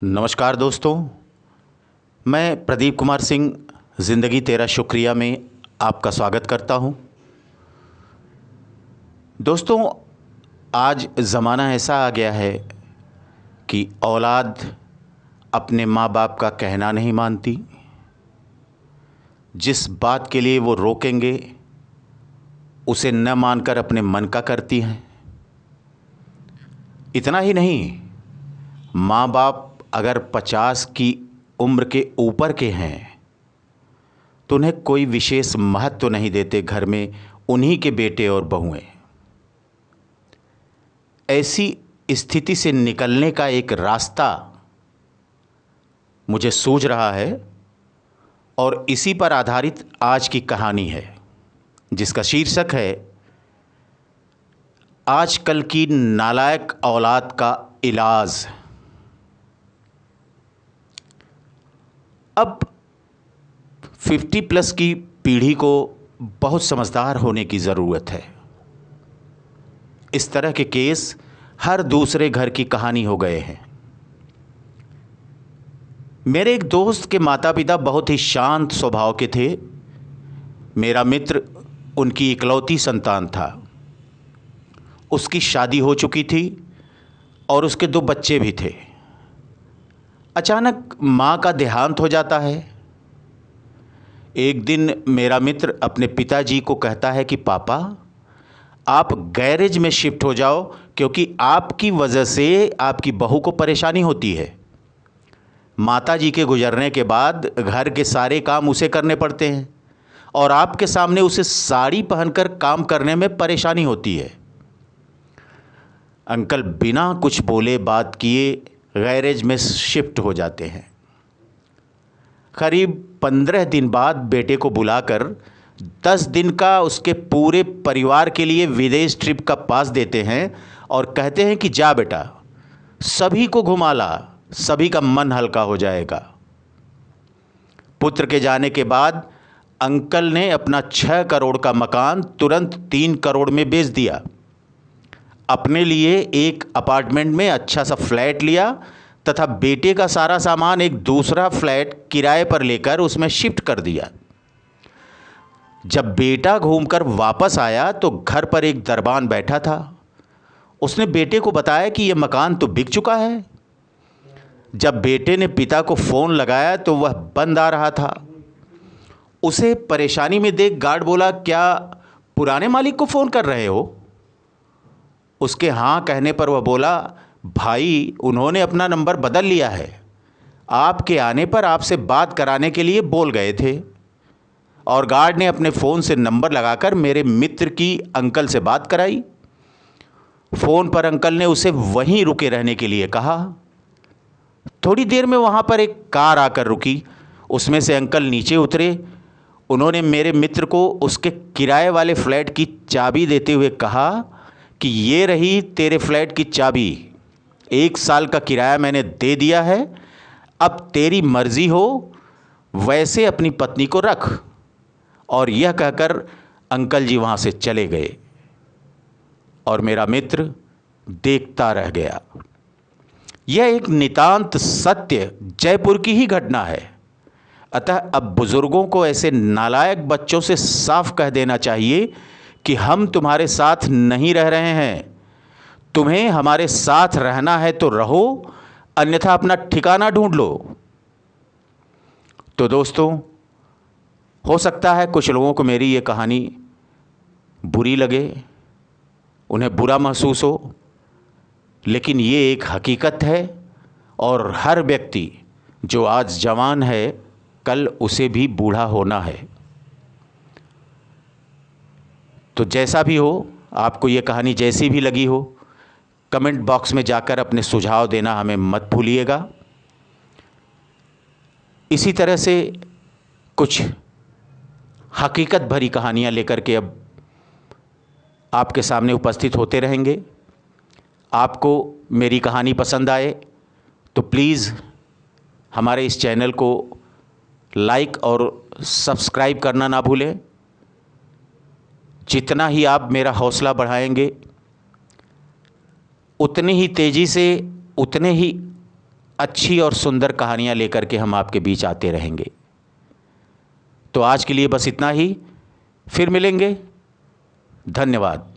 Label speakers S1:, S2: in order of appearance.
S1: नमस्कार दोस्तों, मैं प्रदीप कुमार सिंह ज़िंदगी तेरा शुक्रिया में आपका स्वागत करता हूं। दोस्तों, आज ज़माना ऐसा आ गया है कि औलाद अपने माँ बाप का कहना नहीं मानती। जिस बात के लिए वो रोकेंगे उसे न मानकर अपने मन का करती हैं। इतना ही नहीं, माँ बाप अगर 50 की उम्र के ऊपर के हैं तो उन्हें कोई विशेष महत्व नहीं देते। घर में उन्हीं के बेटे और बहुएं। ऐसी स्थिति से निकलने का एक रास्ता मुझे सूझ रहा है और इसी पर आधारित आज की कहानी है, जिसका शीर्षक है आजकल की नालायक औलाद का इलाज। अब 50+ की पीढ़ी को बहुत समझदार होने की ज़रूरत है। इस तरह के केस हर दूसरे घर की कहानी हो गए हैं। मेरे एक दोस्त के माता पिता बहुत ही शांत स्वभाव के थे। मेरा मित्र उनकी इकलौती संतान था। उसकी शादी हो चुकी थी और उसके 2 बच्चे भी थे। अचानक माँ का देहांत हो जाता है। एक दिन मेरा मित्र अपने पिताजी को कहता है कि पापा, आप गैरेज में शिफ्ट हो जाओ, क्योंकि आपकी वजह से आपकी बहू को परेशानी होती है। माताजी के गुजरने के बाद घर के सारे काम उसे करने पड़ते हैं और आपके सामने उसे साड़ी पहनकर काम करने में परेशानी होती है। अंकल बिना कुछ बोले बात किए गैरेज में शिफ्ट हो जाते हैं। करीब 15 दिन बाद बेटे को बुलाकर 10 दिन का उसके पूरे परिवार के लिए विदेश ट्रिप का पास देते हैं और कहते हैं कि जा बेटा, सभी को घुमा ला, सभी का मन हल्का हो जाएगा। पुत्र के जाने के बाद अंकल ने अपना 6 करोड़ का मकान तुरंत 3 करोड़ में बेच दिया। अपने लिए एक अपार्टमेंट में अच्छा सा फ्लैट लिया तथा बेटे का सारा सामान एक दूसरा फ्लैट किराए पर लेकर उसमें शिफ्ट कर दिया। जब बेटा घूमकर वापस आया तो घर पर एक दरबान बैठा था। उसने बेटे को बताया कि यह मकान तो बिक चुका है। जब बेटे ने पिता को फ़ोन लगाया तो वह बंद आ रहा था। उसे परेशानी में देख गार्ड बोला, क्या पुराने मालिक को फ़ोन कर रहे हो? उसके हाँ कहने पर वह बोला, भाई, उन्होंने अपना नंबर बदल लिया है। आपके आने पर आपसे बात कराने के लिए बोल गए थे। और गार्ड ने अपने फ़ोन से नंबर लगाकर मेरे मित्र की अंकल से बात कराई। फ़ोन पर अंकल ने उसे वहीं रुके रहने के लिए कहा। थोड़ी देर में वहाँ पर एक कार आकर रुकी। उसमें से अंकल नीचे उतरे। उन्होंने मेरे मित्र को उसके किराए वाले फ्लैट की चाबी देते हुए कहा कि ये रही तेरे फ्लैट की चाबी। 1 साल का किराया मैंने दे दिया है। अब तेरी मर्जी हो वैसे अपनी पत्नी को रख। और यह कहकर अंकल जी वहाँ से चले गए और मेरा मित्र देखता रह गया। यह एक नितांत सत्य जयपुर की ही घटना है। अतः अब बुजुर्गों को ऐसे नालायक बच्चों से साफ कह देना चाहिए कि हम तुम्हारे साथ नहीं रह रहे हैं। तुम्हें हमारे साथ रहना है तो रहो, अन्यथा अपना ठिकाना ढूंढ लो। तो दोस्तों, हो सकता है कुछ लोगों को मेरी ये कहानी बुरी लगे, उन्हें बुरा महसूस हो, लेकिन ये एक हकीकत है और हर व्यक्ति जो आज जवान है कल उसे भी बूढ़ा होना है। तो जैसा भी हो, आपको ये कहानी जैसी भी लगी हो, कमेंट बॉक्स में जाकर अपने सुझाव देना हमें मत भूलिएगा। इसी तरह से कुछ हकीकत भरी कहानियाँ लेकर के अब आपके सामने उपस्थित होते रहेंगे। आपको मेरी कहानी पसंद आए तो प्लीज़ हमारे इस चैनल को लाइक और सब्सक्राइब करना ना भूलें। जितना ही आप मेरा हौसला बढ़ाएंगे, उतनी ही तेज़ी से, उतने ही अच्छी और सुंदर कहानियाँ लेकर के हम आपके बीच आते रहेंगे। तो आज के लिए बस इतना ही, फिर मिलेंगे। धन्यवाद।